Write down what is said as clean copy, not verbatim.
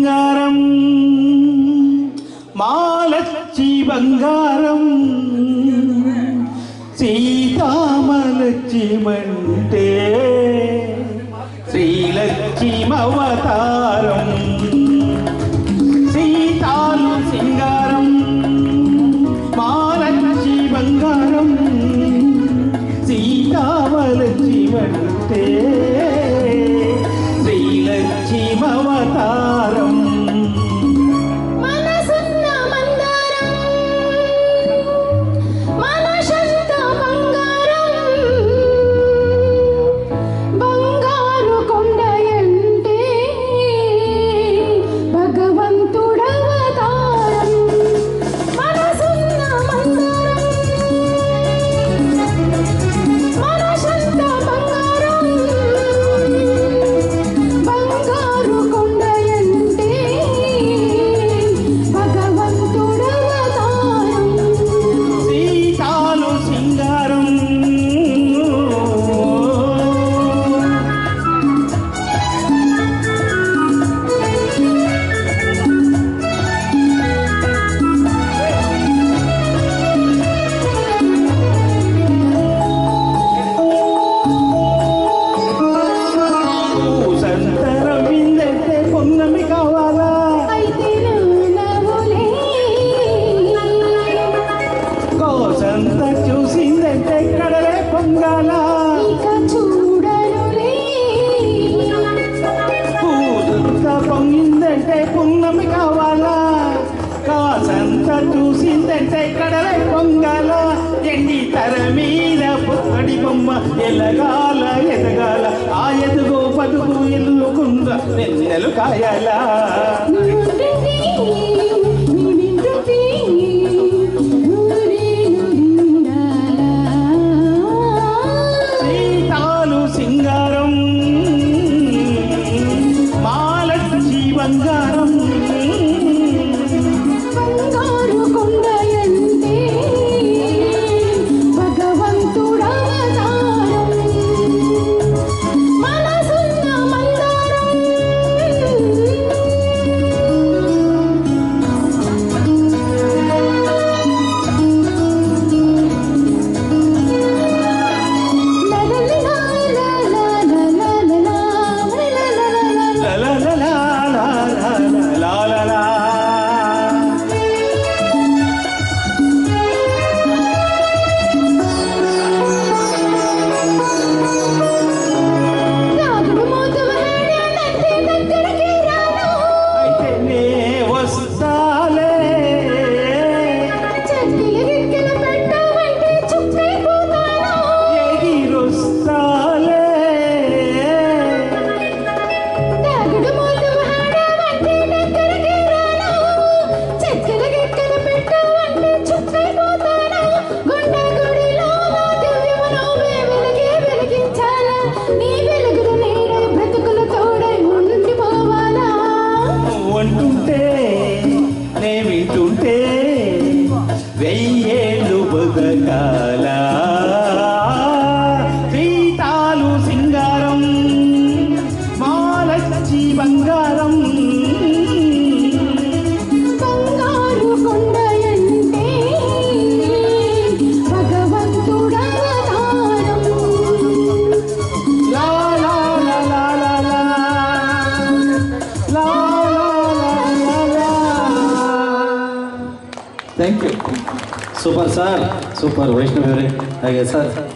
బంగారం మాలచ్చి బంగారం సీతామలచ్చిమంటే శ్రీలక్ష్మవతారం సీతాలు సింగారం మాలచ్చి బంగారం సీతామలచ్చిమంటే శ్రీలక్ష్మవతారం చూసిందంటే కడలే పొంగాల పూజంతా పొంగిందంటే పున్నమి కావాలా కాసంతా చూసిందంటే కడలే పొంగాల ఎండి తర మీద పొక్కడి బొమ్మ ఎలగాల ఎదగాల ఆ ఎదుగో పదుగు ఎల్లుకుంద నెన్నెలు కాయాలా సింగారం మాలచ్చి బంగారం బంగారు కొండయంటే భగవంతుడవతారం మనసున్న మందారం అంటుంటే నే వింటుంటే వెయ్యేళ్ళు బతకాల సీతాలు సింగారం మాలచ్చి బంగారం బంగారు కొండయంటే భగవంతుడవతారం లా లా లా లా లా లా లా. Thank you. Super sir, super Vaishnavi. Okay, sir.